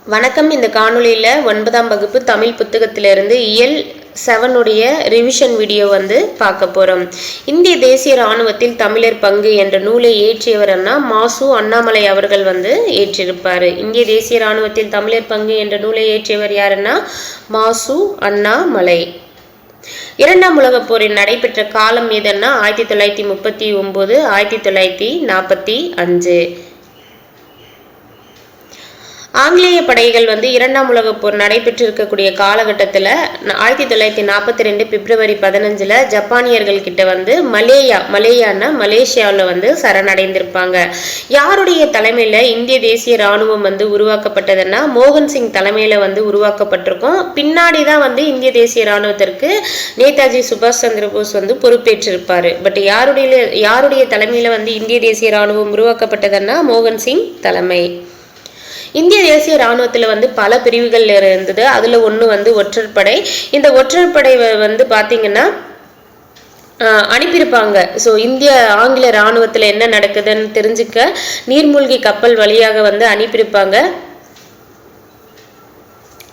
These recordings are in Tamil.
வணக்கம். இந்த காணொளியில் 9ஆம் வகுப்பு தமிழ் புத்தகத்திலிருந்து இயல் 7 உடைய ரிவிஷன் வீடியோ பார்க்க போகிறோம். இந்திய தேசிய இராணுவத்தில் தமிழர் பங்கு என்ற நூலை இயற்றியவர் மாசு அண்ணாமலை அவர்கள் ஏற்றிருப்பார். இந்திய தேசிய இராணுவத்தில் தமிழர் பங்கு என்ற நூலை இயற்றியவர் யாருன்னா மாசு அண்ணாமலை. இரண்டாம் உலகப் போரில் நடைபெற்ற காலம் எதுன்னா 1939 1945. ஆங்கிலேய படைகள் இரண்டாம் உலகப் போர் நடைபெற்றிருக்கக்கூடிய காலகட்டத்தில் 1942 பிப்ரவரி 15 ஜப்பானியர்கள் கிட்ட மலேசியாவில் சரணடைந்திருப்பாங்க. யாருடைய தலைமையில் இந்திய தேசிய இராணுவம் உருவாக்கப்பட்டதுன்னா மோகன் சிங் தலைமையில் உருவாக்கப்பட்டிருக்கும். பின்னாடி தான் இந்திய தேசிய இராணுவத்திற்கு நேதாஜி சுபாஷ் சந்திர போஸ் பொறுப்பேற்றிருப்பார். பட் யாருடைய தலைமையில் இந்திய தேசிய இராணுவம் உருவாக்கப்பட்டதுன்னா மோகன் சிங் தலைமை. இந்திய தேசிய இராணுவத்தில் பல பிரிவுகள் இருந்தது. அதில் ஒன்று ஒற்றற்படை. இந்த ஒற்றற்படை பார்த்தீங்கன்னா அனுப்பியிருப்பாங்க. ஸோ இந்திய ஆங்கில இராணுவத்தில் என்ன நடக்குதுன்னு தெரிஞ்சுக்க நீர்மூழ்கி கப்பல் வழியாக அனுப்பியிருப்பாங்க.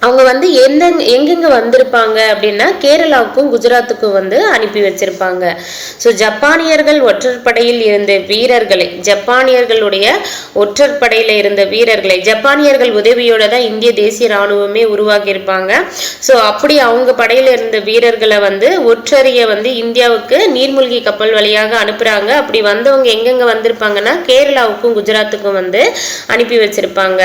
அவங்க எங்கெங்க வந்திருப்பாங்க அப்படின்னா கேரளாவுக்கும் குஜராத்துக்கும் அனுப்பி வச்சிருப்பாங்க. ஸோ ஜப்பானியர்கள் ஒற்றற்படையில் இருந்த வீரர்களை ஜப்பானியர்கள் உதவியோட தான் இந்திய தேசிய இராணுவமே உருவாக்கி இருப்பாங்க. ஸோ அப்படி அவங்க படையில இருந்த வீரர்களை ஒற்றறிய இந்தியாவுக்கு நீர்மூழ்கி கப்பல் வழியாக அனுப்புறாங்க. அப்படி வந்தவங்க எங்கெங்க வந்திருப்பாங்கன்னா கேரளாவுக்கும் குஜராத்துக்கும் அனுப்பி வச்சிருப்பாங்க.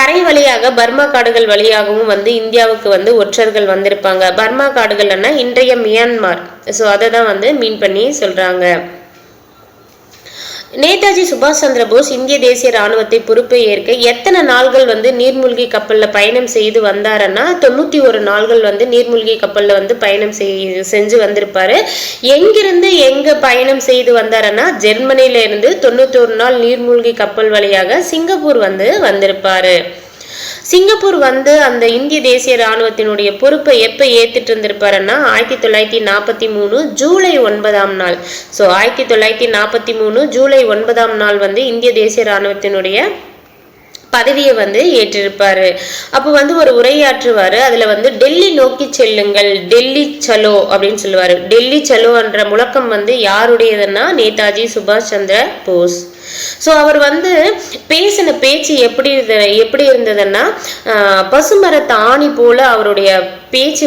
தரை வழியாக பர்மா காடுகள் வழியாகவும் இந்தியாவுக்கு ஒற்றர்கள் வந்திருப்பாங்க. பர்மா காடுகள்னா இன்றைய மியான்மர். ஸோ அதை தான் மீன் பண்ணி சொல்றாங்க. நேதாஜி சுபாஷ் சந்திர போஸ் இந்திய தேசிய இராணுவத்தை பொறுப்பை ஏற்க எத்தனை நாள்கள் நீர்மூழ்கி கப்பலில் பயணம் செய்து வந்தாருன்னா 91 நாள்கள் நீர்மூழ்கி கப்பலில் பயணம் செஞ்சு வந்திருப்பாரு. எங்கிருந்து எங்க பயணம் செய்து வந்தாருன்னா ஜெர்மனியில இருந்து 91 நாள் நீர்மூழ்கி கப்பல் வழியாக சிங்கப்பூர் வந்திருப்பாரு. சிங்கப்பூர் அந்த இந்திய தேசிய இராணுவத்தினுடைய பொறுப்பை எப்ப ஏத்துட்டு இருந்திருப்பாருன்னா 1943 ஜூலை 9ஆம் நாள். ஸோ 1943 ஜூலை 9ஆம் நாள் இந்திய தேசிய இராணுவத்தினுடைய பதவியை ஏற்றிருப்பாரு. அப்போ ஒரு உரையாற்றுவாரு. அதுல டெல்லி நோக்கி செல்லுங்கள், டெல்லி சலோ அப்படின்னு சொல்லுவாரு. டெல்லி சலோன்ற முழக்கம் யாருடையதுன்னா நேதாஜி சுபாஷ் சந்திர போஸ். ஸோ அவர் பேசின பேச்சு எப்படி இருந்ததுன்னா பசுமரத்து ஆணி போல அவருடைய பேச்சு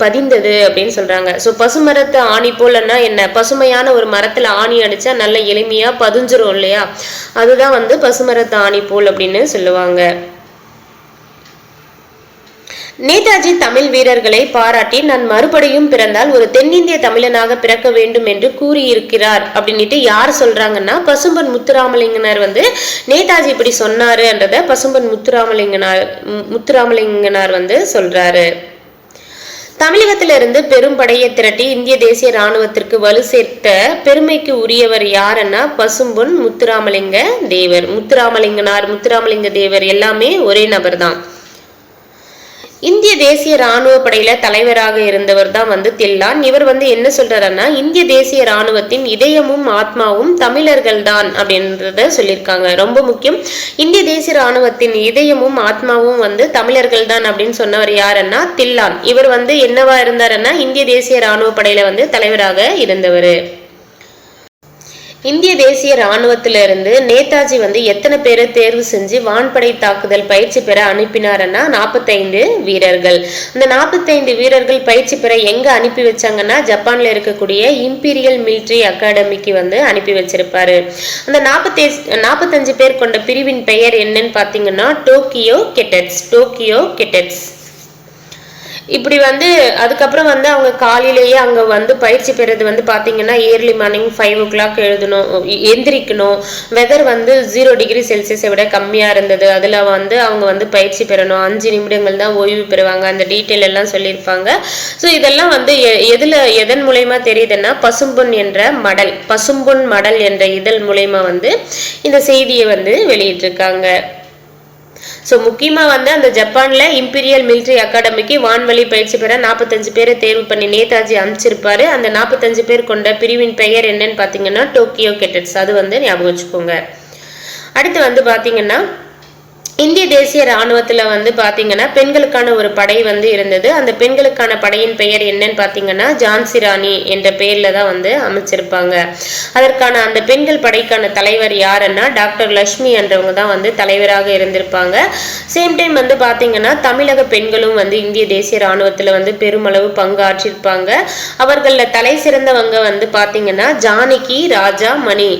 பதிந்தது அப்படின்னு சொல்றாங்க. ஸோ பசுமரத்து ஆணி போலன்னா என்ன, பசுமையான ஒரு மரத்துல ஆணி அடிச்சா நல்ல எளிமையா பதிஞ்சிரும் இல்லையா, அதுதான் பசுமரத்து ஆணி போல் அப்படின்னு சொல்லுவாங்க. நேதாஜி தமிழ் வீரர்களை பாராட்டி நான் மறுபடியும் பிறந்தால் ஒரு தென்னிந்திய தமிழனாக பிறக்க வேண்டும் என்று கூறியிருக்கிறார் அப்படின்ட்டு யார் சொல்றாங்கன்னா பசும்பொன் முத்துராமலிங்கனார் நேதாஜி இப்படி சொன்னாருன்றத பசும்பொன் முத்துராமலிங்கனார் சொல்றாரு. தமிழகத்திலிருந்து பெரும் படையை திரட்டி இந்திய தேசிய இராணுவத்திற்கு வலு சேர்த்த பெருமைக்கு உரியவர் யாருன்னா பசும்பொன் முத்துராமலிங்க தேவர். முத்துராமலிங்க தேவர் எல்லாமே ஒரே நபர் தான். இந்திய தேசிய இராணுவ படையில தலைவராக இருந்தவர் தான் தில்லான். இவர் என்ன சொல்றாருன்னா இந்திய தேசிய இராணுவத்தின் இதயமும் ஆத்மாவும் தமிழர்கள் தான் அப்படின்றத சொல்லியிருக்காங்க. ரொம்ப முக்கியம். இந்திய தேசிய இராணுவத்தின் இதயமும் ஆத்மாவும் தமிழர்கள் தான் அப்படின்னு சொன்னவர் யாருன்னா தில்லான். இவர் என்னவா இருந்தாருன்னா இந்திய தேசிய இராணுவ படையில தலைவராக இருந்தவர். இந்திய தேசிய இராணுவத்திலிருந்து நேதாஜி எத்தனை பேரை தேர்வு செஞ்சு வான்படை தாக்குதல் பயிற்சி பெற அனுப்பினாருன்னா 45 வீரர்கள். அந்த 45 வீரர்கள் பயிற்சி பெற எங்க அனுப்பி வச்சாங்கன்னா ஜப்பான்ல இருக்கக்கூடிய இம்பீரியல் மிலிட்டரி அகாடமிக்கு அனுப்பி வச்சிருப்பாரு. அந்த 45 பேர் கொண்ட பிரிவின் பெயர் என்னன்னு பாத்தீங்கன்னா டோக்கியோ கெட்டட்ஸ். இப்படி அதுக்கப்புறம் அவங்க காலையிலேயே அங்கே பயிற்சி பெறது பார்த்தீங்கன்னா ஏர்லி மார்னிங் 5 o'clock எந்திரிக்கணும். வெதர் 0 டிகிரி செல்சியஸை விட கம்மியாக இருந்தது. அதில் அவங்க பயிற்சி பெறணும். 5 நிமிடங்கள் தான் ஓய்வு பெறுவாங்க. அந்த டீட்டெயில் எல்லாம் சொல்லியிருப்பாங்க. ஸோ இதெல்லாம் எதன் மூலயமா தெரியுதுன்னா பசும்பொன் மடல் என்ற இதழ் மூலயமா இந்த செய்தியை வெளியிட்டிருக்காங்க. ஸோ முக்கியமாக அந்த ஜப்பான்ல இம்பீரியல் மிலிட்டரி அகாடமிக்கு வான்வழி பயிற்சி பெற 45 பேரை தேர்வு பண்ணி நேதாஜி அமைச்சிருப்பாரு. அந்த 45 பேர் கொண்ட பிரிவின் பெயர் என்னன்னு பார்த்தீங்கன்னா டோக்கியோ கெட்டட்ஸ். அது ஞாபகம் வச்சுக்கோங்க. அடுத்து பார்த்தீங்கன்னா இந்திய தேசிய ராணுவத்துல வந்து பாத்தீங்கன்னா பெண்களுக்கான ஒரு படை வந்து இருந்தது. அந்த பெண்களுக்கான படையின் பெயர் என்னன்னு பாத்தீங்கன்னா ஜான்சி ராணி என்ற பெயர்ல தான் வந்து அமைச்சிருப்பாங்க. அதற்கான அந்த பெண்கள் படைக்கான தலைவர் யாருன்னா டாக்டர் லட்சுமி என்றவங்க தான் வந்து தலைவராக இருந்திருப்பாங்க. சேம் டைம் வந்து பாத்தீங்கன்னா தமிழக பெண்களும் வந்து இந்திய தேசிய ராணுவத்துல வந்து பெருமளவு பங்காற்றிருப்பாங்க. அவர்கள தலை சிறந்தவங்க வந்து பாத்தீங்கன்னா ஜானகி ராஜா மணி.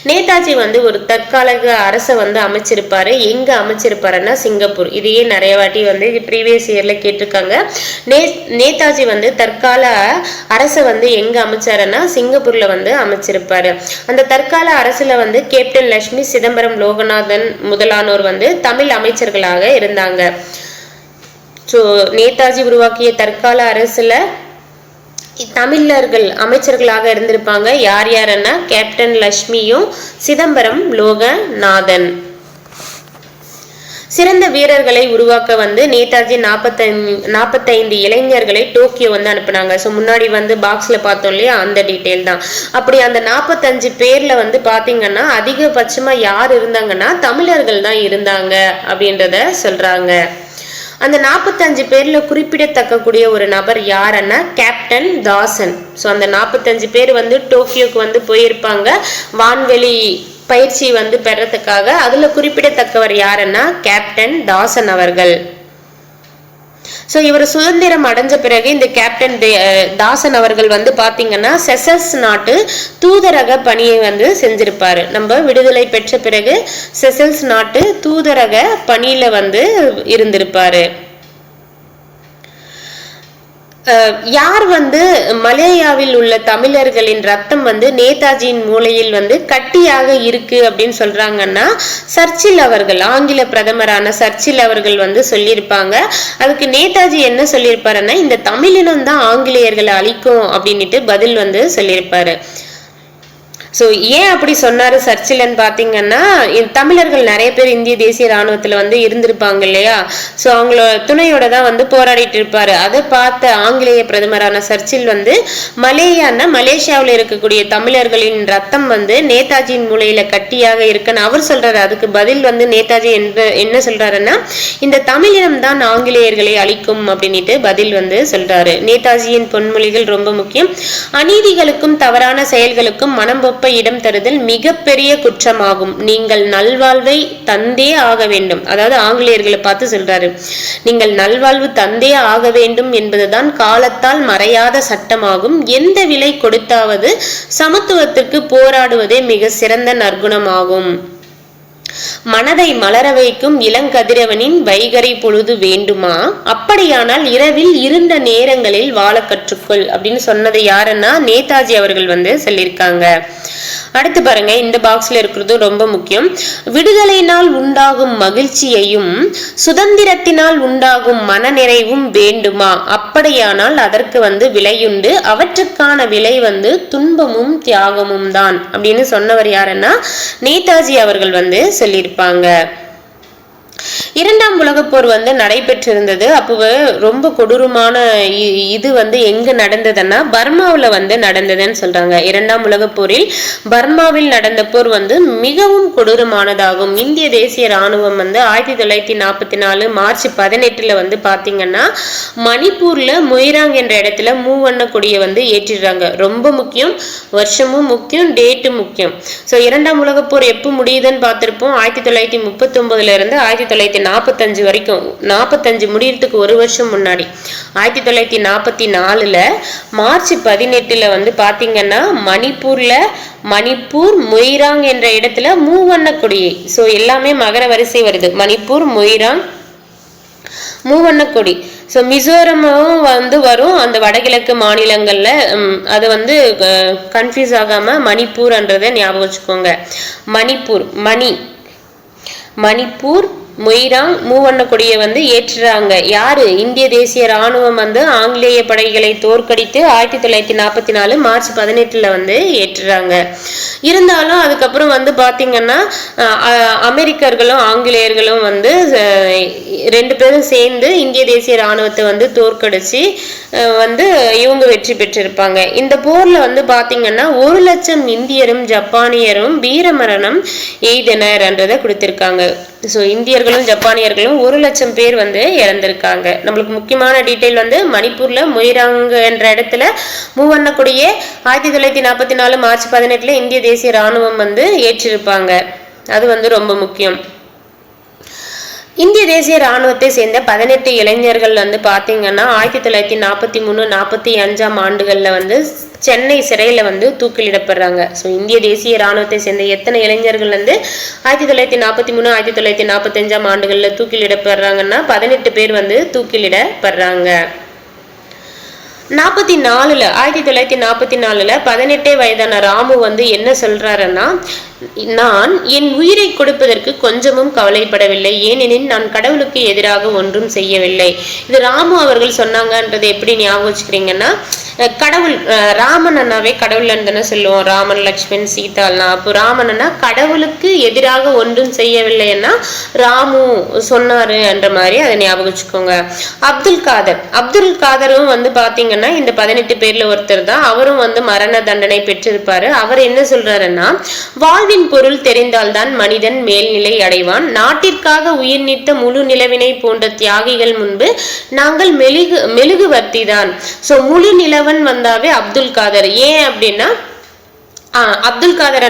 நேதாஜி வந்து ஒரு தற்காலிக அரசை வந்து அமைச்சிருப்பாரு. எங்க அமைச்சிருப்பாருன்னா சிங்கப்பூர். இதையே நிறைய வாட்டி வந்து ப்ரீவியஸ் இயர்ல கேட்டிருக்காங்க. நேதாஜி வந்து தற்கால அரசை வந்து எங்க அமைச்சாருன்னா சிங்கப்பூர்ல வந்து அமைச்சிருப்பாரு. அந்த தற்கால அரசுல வந்து கேப்டன் லட்சுமி, சிதம்பரம் லோகநாதன் முதலானோர் வந்து தமிழ் அமைச்சர்களாக இருந்தாங்க. ஸோ நேதாஜி உருவாக்கிய தற்கால அரசுல தமிழர்கள் அமைச்சர்களாக இருந்திருப்பாங்க. யார் யாருன்னா கேப்டன் லட்சுமியும் சிதம்பரம் லோகநாதன். சிறந்த வீரர்களை உருவாக்க வந்து நேதாஜி 45 இளைஞர்களை டோக்கியோ வந்து அனுப்புனாங்க. ஸோ முன்னாடி வந்து பாக்ஸ்ல பார்த்தோம் இல்லையா, அந்த டீட்டெயில் தான். அப்படி அந்த 45 பேர்ல வந்து பாத்தீங்கன்னா அதிகபட்சமா யார் இருந்தாங்கன்னா தமிழர்கள் தான் இருந்தாங்க அப்படின்றத சொல்றாங்க. அந்த 45 பேர்ல குறிப்பிடத்தக்கக்கூடிய ஒரு நபர் யாருன்னா கேப்டன் தாசன். ஸோ அந்த 45 பேர் வந்து டோக்கியோக்கு வந்து போயிருப்பாங்க வான்வெளி பயிற்சி வந்து பெறத்துக்காக. அதுல குறிப்பிடத்தக்கவர் யாருன்னா கேப்டன் தாசன் அவர்கள். ஸோ இவர் சுதந்திரம் அடைஞ்ச பிறகு இந்த கேப்டன் தாசன் அவர்கள் வந்து பாத்தீங்கன்னா செசல்ஸ் நாட்டு தூதரக பணியை வந்து செஞ்சிருப்பாரு. நம்ம விடுதலை பெற்ற பிறகு செசல்ஸ் நாட்டு தூதரக பணியில வந்து இருந்திருப்பாரு. யார் வந்து மலேயாவில் உள்ள தமிழர்களின் ரத்தம் வந்து நேதாஜியின் மூளையில் வந்து கட்டியாக இருக்கு அப்படின்னு சொல்றாங்கன்னா சர்ச்சில் அவர்கள், ஆங்கில பிரதமரான சர்ச்சில் அவர்கள் வந்து சொல்லியிருப்பாங்க. அதுக்கு நேதாஜி என்ன சொல்லியிருப்பாருன்னா இந்த தமிழினம் தான் ஆங்கிலேயர்களை அழிக்கும் அப்படின்ட்டு பதில் வந்து சொல்லியிருப்பாரு. ஸோ ஏன் அப்படி சொன்னாரு சர்ச்சிலன்னு பாத்தீங்கன்னா தமிழர்கள் நிறைய பேர் இந்திய தேசிய ராணுவத்துல வந்து இருந்திருப்பாங்க இல்லையா. ஸோ அவங்களோட துணையோட தான் வந்து போராடிட்டு இருப்பாரு. அதை பார்த்த ஆங்கிலேய பிரதமரான சர்ச்சில் வந்து மலேசியாவில் இருக்கக்கூடிய தமிழர்களின் ரத்தம் வந்து நேதாஜியின் மூளையில கட்டியாக இருக்குன்னு அவர் சொல்றாரு. அதுக்கு பதில் வந்து நேதாஜி என்ன சொல்றாருன்னா இந்த தமிழினம் தான் ஆங்கிலேயர்களை அழிக்கும் அப்படின்ட்டு பதில் வந்து சொல்றாரு. நேதாஜியின் பொன்மொழிகள் ரொம்ப முக்கியம். அநீதிகளுக்கும் தவறான செயல்களுக்கும் மனம் இடம் தருதல் மிகப்பெரிய குற்றமாகும். நீங்கள் நல்வாழ்வை தந்தே ஆக வேண்டும். அதாவது ஆங்கிலேயர்களை பார்த்து சொல்றாரு, நீங்கள் நல்வாழ்வு தந்தே ஆக வேண்டும் என்பதுதான் காலத்தால் மறையாத சட்டமாகும். எந்த விலை கொடுத்தாவது சமத்துவத்திற்கு போராடுவதே மிக சிறந்த நற்குணமாகும். மனதை மலர வைக்கும் இளங்கதிரவனின் வைகரை பொழுது வேண்டுமா, அப்படியானால் இரவில் இருண்ட நேரங்களில் வாழ கற்றுக்கொள் அப்படின்னு சொன்னது யாருன்னா நேதாஜி அவர்கள் வந்து சொல்லியிருக்காங்க. அடுத்து பாருங்க, இந்த பாக்ஸ்ல இருக்கிறது ரொம்ப முக்கியம். விடுதலையினால் உண்டாகும் மகிழ்ச்சியையும் சுதந்திரத்தினால் உண்டாகும் மனநிறைவும் வேண்டுமா, அப்படியானால் அதற்கு வந்து விலையுண்டு. அவற்றுக்கான விலை வந்து துன்பமும் தியாகமும் தான் அப்படின்னு சொன்னவர் யாருன்னா நேதாஜி அவர்கள் வந்து சொல்லியிருப்பாங்க. இரண்டாம் உலக போர் வந்து நடைபெற்றிருந்தது. அப்போ ரொம்ப கொடூரமான இது வந்து எங்க நடந்ததுன்னா பர்மாவில் வந்து நடந்ததுன்னு சொல்றாங்க. இரண்டாம் உலக போரில் பர்மாவில் நடந்த போர் வந்து மிகவும் கொடூரமானதாகும். இந்திய தேசிய ராணுவம் வந்து 1944 மார்ச் 18 வந்து பாத்தீங்கன்னா மணிப்பூர்ல மொய்ராங் என்ற இடத்துல மூவண்ண கொடியை வந்து ஏற்றிடுறாங்க. ரொம்ப முக்கியம், வருஷமும் முக்கியம், டேட்டும் முக்கியம். ஸோ இரண்டாம் உலக போர் எப்போ முடியுதுன்னு பார்த்திருப்போம். 1939 இருந்து 1945 வரைக்கும். 45 முடியறதுக்கு ஒரு வருஷம் முன்னாடி 1944 மார்ச் 18 வந்து பாத்தீங்கன்னா மணிப்பூர் மொய்ராங் என்ற இடத்துல மூவண்ண கொடியை, ஸோ எல்லாமே மகர வரிசை வருது. மணிப்பூர், மொய்ராங், மூவண்ண கொடி. ஸோ மிசோரமும் வந்து வரும் அந்த வடகிழக்கு மாநிலங்கள்ல. அது வந்து கன்ஃபியூஸ் ஆகாம மணிப்பூர்ன்றதை ஞாபகம் வச்சுக்கோங்க. மணிப்பூர் மொய்ராங் மூவண்ண கொடியை வந்து ஏற்றுறாங்க. யாரு? இந்திய தேசிய ராணுவம் வந்து ஆங்கிலேய படைகளை தோற்கடித்து 1944 மார்ச் 18 வந்து ஏற்றுறாங்க. இருந்தாலும் அதுக்கப்புறம் வந்து பாத்தீங்கன்னா அமெரிக்கர்களும் ஆங்கிலேயர்களும் வந்து 2 பேரும் சேர்ந்து இந்திய தேசிய ராணுவத்தை வந்து தோற்கடிச்சு வந்து இவங்க வெற்றி பெற்றிருப்பாங்க. இந்த போர்ல வந்து பாத்தீங்கன்னா 1,00,000 இந்தியரும் ஜப்பானியரும் வீரமரணம் எய்தனர் என்றதை கொடுத்திருக்காங்க. ஸோ இந்தியர்களும் ஜப்பானியர்களும் 1,00,000 பேர் வந்து இறந்திருக்காங்க. நம்மளுக்கு முக்கியமான டீட்டெயில் வந்து மணிப்பூர்ல மொய்ராங் என்ற இடத்துல மூவண்ண கொடியை 1944 மார்ச் 18 இந்திய தேசிய ராணுவம் வந்து ஏற்றிருப்பாங்க. அது வந்து ரொம்ப முக்கியம். இந்திய தேசிய ராணுவத்தை சேர்ந்த 18 இளைஞர்கள் வந்து பாத்தீங்கன்னா 1943-45 ஆண்டுகள்ல வந்து சென்னை சிறையில வந்து தூக்கிலிடப்படுறாங்க. ஸோ இந்திய தேசிய ராணுவத்தை சேர்ந்த எத்தனை இளைஞர்கள் வந்து 1943-1945 ஆண்டுகள்ல தூக்கிலிடப்படுறாங்கன்னா 18 பேர் வந்து தூக்கிலிடப்படுறாங்க. 1944 18 வயதான ராமு வந்து என்ன சொல்றாருன்னா, நான் என் உயிரை கொடுப்பதற்கு கொஞ்சமும் கவலைப்படவில்லை, ஏனெனில் நான் கடவுளுக்கு எதிராக ஒன்றும் செய்யவில்லை. இது ராமு அவர்கள் சொன்னாங்கன்றது எப்படி ஞாபகம் வச்சுக்கிறீங்கன்னா, கடவுள் ராமன் அண்ணாவே கடவுள் தானே சொல்லுவோம். ராமன் லக்ஷ்மண் சீதால்னா, அப்போ ராமன் அண்ணா கடவுளுக்கு எதிராக ஒன்றும் செய்யவில்லைன்னா ராமு சொன்னாரு என்ற மாதிரி அதை ஞாபகம் வச்சுக்கோங்க. அப்துல் காதரும் வந்து பாத்தீங்கன்னா இந்த 18 பேர்ல ஒருத்தர் தான். அவரும் வந்து மரண தண்டனை பெற்றிருப்பாரு. அவர் என்ன சொல்றாருன்னா, வாழ்வின் பொருள் தெரிந்தால்தான் மனிதன் மேல்நிலை அடைவான். நாட்டிற்காக உயிர் நீத்த முழு நிலவினை போன்ற தியாகிகள் முன்பு நாங்கள் மெழுகுவர்த்தி தான். சோ முழு நிலவன் வந்தாவே அப்துல் காதர். ஏன் அப்படின்னா அப்துல் காதர்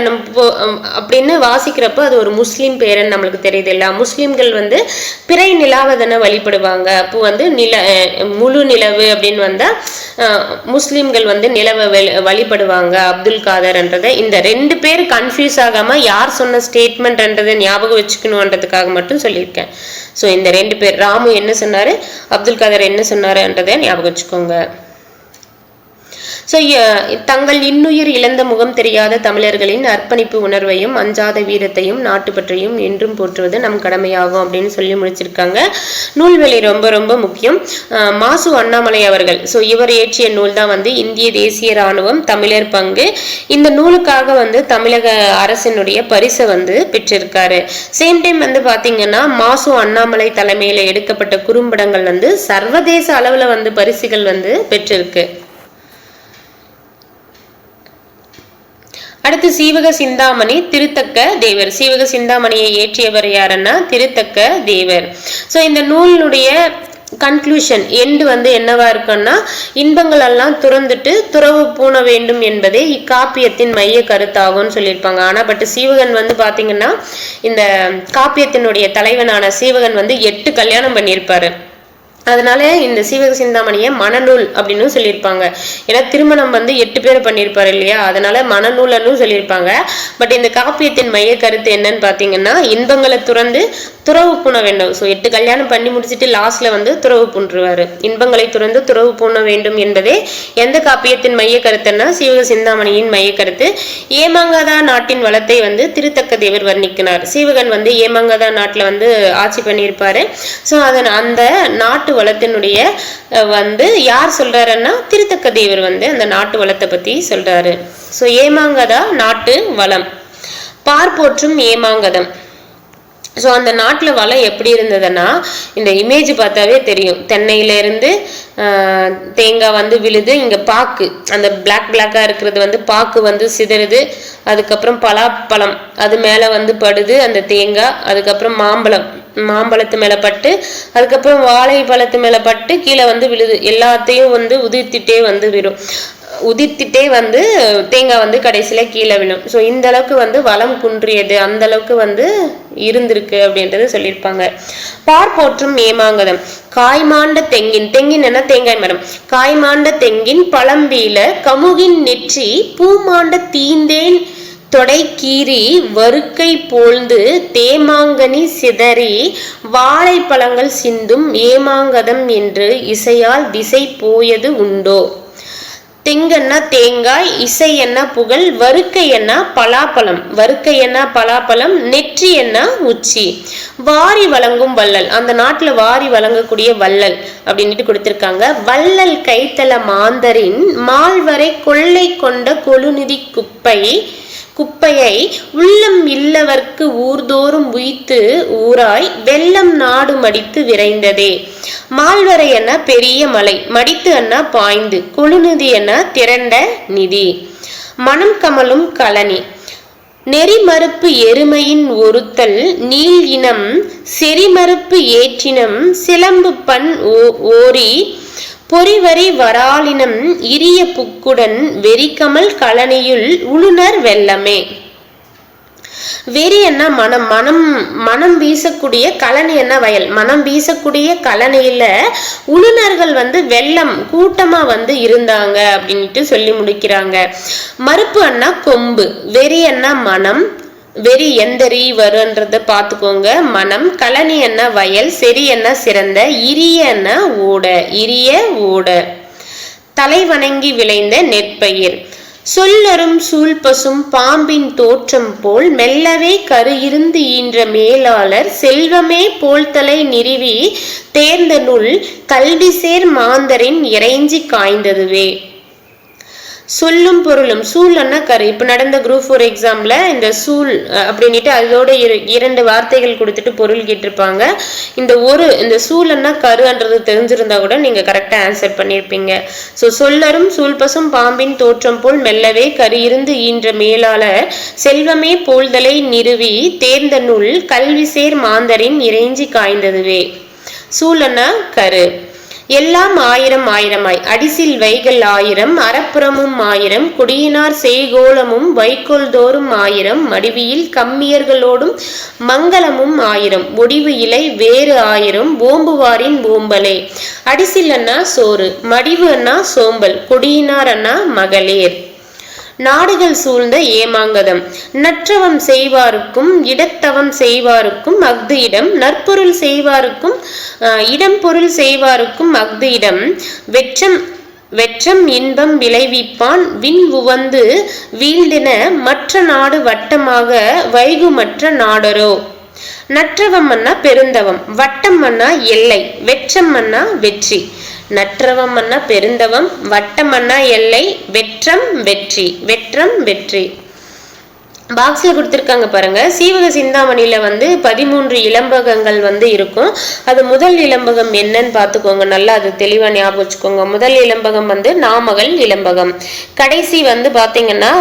அப்படின்னு வாசிக்கிறப்ப அது ஒரு முஸ்லீம் பேரன் நம்மளுக்கு தெரியுது இல்ல. முஸ்லீம்கள் வந்து பிறை நிலாவதனை வழிபடுவாங்க. அப்போ வந்து முழு நிலவு அப்படின்னு வந்தா முஸ்லீம்கள் வந்து நிலவை வழிபடுவாங்க அப்துல் காதர்ன்றதை. இந்த 2 பேர் கன்ஃபியூஸ் ஆகாம யார் சொன்ன ஸ்டேட்மெண்ட்ன்றதை ஞாபகம் வச்சுக்கணுன்றதுக்காக மட்டும் சொல்லியிருக்கேன். ஸோ இந்த 2 பேர் ராமு என்ன சொன்னாரு, அப்துல் காதர் என்ன சொன்னாருன்றதை ஞாபகம் வச்சுக்கோங்க. ஸோ தங்கள் இன்னுயிர் இழந்த முகம் தெரியாத தமிழர்களின் அர்ப்பணிப்பு உணர்வையும் அஞ்சாத வீரத்தையும் நாட்டுப்பற்றையும் என்றும் போற்றுவது நம் கடமையாகும் அப்படின்னு சொல்லி முடிச்சிருக்காங்க. நூல்வெளி ரொம்ப ரொம்ப முக்கியம். மாசு அண்ணாமலை அவர்கள், ஸோ இவர் இயற்றிய நூல் தான் வந்து இந்திய தேசிய ராணுவம் தமிழர் பங்கு. இந்த நூலுக்காக வந்து தமிழக அரசினுடைய பரிசை வந்து பெற்றிருக்காரு. சேம் டைம் வந்து பாத்தீங்கன்னா மாசு அண்ணாமலை தலைமையில எடுக்கப்பட்ட குறும்படங்கள் வந்து சர்வதேச அளவுல வந்து பரிசுகள் வந்து பெற்றிருக்கு. அடுத்து சீவக சிந்தாமணி திருத்தக்க தேவர். சீவக சிந்தாமணியை இயற்றியவர் யாருன்னா திருத்தக்க தேவர். ஸோ இந்த நூலினுடைய கன்க்ளூஷன் எண்டு வந்து என்னவா இருக்குன்னா, இன்பங்கள் எல்லாம் துறந்துட்டு துறவு பூண வேண்டும் என்பதே இக்காப்பியத்தின் மைய கருத்தாகும்னு சொல்லியிருப்பாங்க. ஆனா பட் சீவகன் வந்து பாத்தீங்கன்னா இந்த காப்பியத்தினுடைய தலைவனான சீவகன் வந்து 8 கல்யாணம் பண்ணியிருப்பாரு. அதனால இந்த சீவக சிந்தாமணியை மனநூல் அப்படின்னு சொல்லியிருப்பாங்க. ஏன்னா திருமணம் வந்து 8 பேர் பண்ணியிருப்பாரு இல்லையா, அதனால மனநூல்னு சொல்லியிருப்பாங்க. பட் இந்த காப்பியத்தின் மைய கருத்து என்னன்னு பாத்தீங்கன்னா, இன்பங்களை துறந்து துறவு பூண வேண்டும். ஸோ 8 கல்யாணம் பண்ணி முடிச்சுட்டு லாஸ்ட்ல வந்து துறவு பூண்டுருவாரு. இன்பங்களை துறந்து துறவு பூண வேண்டும் என்பதே எந்த காப்பியத்தின் மைய கருத்துன்னா சீவக சிந்தாமணியின் மைய கருத்து. ஏமாங்காதா நாட்டின் வளத்தை வந்து திருத்தக்க தேவர் வர்ணிக்கிறார். சீவகன் வந்து ஏமாங்காதா நாட்டுல வந்து ஆட்சி பண்ணியிருப்பாரு. ஸோ அந்த நாட்டு வளத்தினுடைய வந்து யார் சொல்றாருன்னா திருத்தக்க தேவர் வந்து அந்த நாட்டு வளத்தை பத்தி சொல்றாரு. ஸோ ஏமாங்கதா நாட்டு வளம், பார்ப்போற்றும் ஏமாங்கதம். ஸோ அந்த நாட்டில் வளம் எப்படி இருந்ததுன்னா, இந்த இமேஜ் பார்த்தாவே தெரியும். தென்னையில இருந்து தேங்காய் வந்து விழுது, இங்க பாக்கு அந்த பிளாக்கா இருக்கிறது வந்து பாக்கு வந்து சிதறுது. அதுக்கப்புறம் பலாப்பழம் அது மேல வந்து படுது அந்த தேங்காய். அதுக்கப்புறம் மாம்பழத்து மேல பட்டு, அதுக்கப்புறம் வாழைப்பழத்து மேல பட்டு கீழே வந்து விழுது. எல்லாத்தையும் வந்து உதிர்த்திட்டே வந்து தேங்காய் வந்து கடைசியில கீழே விழும். ஸோ இந்த அளவுக்கு வந்து வளம் குன்றியது, அந்த அளவுக்கு வந்து இருந்திருக்கு அப்படின்றது சொல்லியிருப்பாங்க. பார்ப்போற்றும் ஏமாங்கதம் காய்மாண்ட தெங்கின் என்ன தேங்காய் மரம், காய்மாண்ட தெங்கின் பழம்பீல கமுகின் நெற்றி பூமாண்ட தீந்தேன் தொடை கீறி வருக்கை போழ்ந்து தேமாங்கனி சிதறி வாழைப்பழங்கள் சிந்தும் ஏமாங்கதம் என்று இசையால் திசை போயது உண்டோ. தெங்கன்னா தேங்காய், இசை என்ன புகழ், வருக்கை என்ன பலாப்பழம், வருக்கை என்ன பலாப்பழம், நெற்றி என்ன உச்சி, வாரி வழங்கும் வள்ளல், அந்த நாட்டுல வாரி வழங்கக்கூடிய வள்ளல் அப்படின்ட்டு கொடுத்திருக்காங்க. வள்ளல் கைத்தல மாந்தரின் மால்வரை கொள்ளை கொண்ட கொழுநிதி குப்பையை உள்ளம் இல்லவர்க்கு ஊர்தோறும் உய்த்து ஊராய் வெள்ளம் நாடு மடித்து விரைந்ததே. மால்வரை என பெரிய மலை, மடித்து அண்ணா பாய்ந்து, கொழுநிதி என திரண்ட நிதி, மனம் கமலும் கழனி, நெறிமறுப்பு எருமையின் ஒருத்தல் நீள் இனம், செறிமறுப்பு ஏற்றினம் சிலம்பு பண் ஓரி, பொறிவரி வராலினம் இரிய புக்குடன் வெறிக்கமல் கழனியுள் உளுனர் வெள்ளமே. வெறி என்ன மனம் வீசக்கூடிய கழனி என்ன வயல், மனம் வீசக்கூடிய கழனியில உளுநர்கள் வெள்ளம் கூட்டமா இருந்தாங்க அப்படின்ட்டு சொல்லி முடிக்கிறாங்க. மறுப்பு அண்ணா கொம்பு, வெறி அண்ணா மனம், வெறி எந்த ரீ வருன்றத பார்த்துக்கோங்க. மனம், கழனி என்ன வயல், செறி என்ன சிறந்த, இரிய என்ன ஓட, இரிய ஓட, தலை வணங்கி விளைந்த நெற்பயிர், சொல்லரும் சூழ்பசும் பாம்பின் தோற்றம் போல் மெல்லவே கரு இருந்து ஈன்ற மேலாளர் செல்வமே போல்தலை நிறுவி தேர்ந்த நூல் கல்விசேர் மாந்தரின் இறைஞ்சி காய்ந்ததுவே. சொல்லும் பொருளும், சூழ் அண்ணா கரு. இப்ப நடந்த குரூப் 4 எக்ஸாம்ல இந்த சூழ் அப்படின்ட்டு அதோட 2 வார்த்தைகள் கொடுத்துட்டு பொருள் கேட்டிருப்பாங்க. இந்த சூழ் அண்ணா கருன்றது தெரிஞ்சிருந்தா கூட நீங்க கரெக்டா ஆன்சர் பண்ணிருப்பீங்க. சோ சொல்லரும் சூழ்பசும் பாம்பின் தோற்றம் போல் மெல்லவே கரு இருந்து ஈன்ற மேலாளர் செல்வமே போல்தலை நிறுவி தேர்ந்த நூல் கல்விசேர் மாந்தரின் இறைஞ்சி காய்ந்ததுவே. சூழ் அண்ணா கரு. எல்லாம் ஆயிரம் ஆயிரமாய் அடிசில் வைகள் ஆயிரம் அறப்புறமும் ஆயிரம் குடியினார் செய்கோலமும் வைக்கோல் தோறும் ஆயிரம் மடிவியில் கம்மியர்களோடும் மங்களமும் ஆயிரம் ஒடிவு இலை வேறு ஆயிரம் ஓம்புவாரின் ஓம்பலே. அடிசில் அண்ணா சோறு, மடிவு அண்ணா சோம்பல், குடியினார் அண்ணா மகளிர். நாடுகள் சூழ்ந்த ஏமாங்கதம், நற்றவம் செய்வாருக்கும் இடத்தவம் செய்வாருக்கும் அஃது இடம், நற்பொருள் செய்வாருக்கும் இடம் பொருள் செய்வாருக்கும் அஃது இடம், வெற்றம் இன்பம் விளைவிப்பான் விண் உவந்து வீழ்ந்தென மற்ற நாடு வட்டமாக வைகுமற்ற நாடரோ. நற்றவம் அண்ணா பெருந்தவம், வட்டம் அண்ணா எல்லை, வெற்றம் அண்ணா வெற்றி. நற்றவம் அண்ணா பெருந்தவம், வட்டம் அண்ணா எல்லை, வெற்றம் வெற்றி, வெற்றம் வெற்றி. பாக்ஸ்ல கொடுத்திருக்காங்க பாருங்க. சீவக சிந்தாமணியில 13 இலம்பகங்கள் இருக்கும். அது முதல் இலம்பகம் என்னன்னு பாத்துக்கோங்க, நல்லா அது தெளிவா ஞாபகம் வச்சுக்கோங்க. முதல் இலம்பகம் நாமகள் இலம்பகம். கடைசி பாத்தீங்கன்னா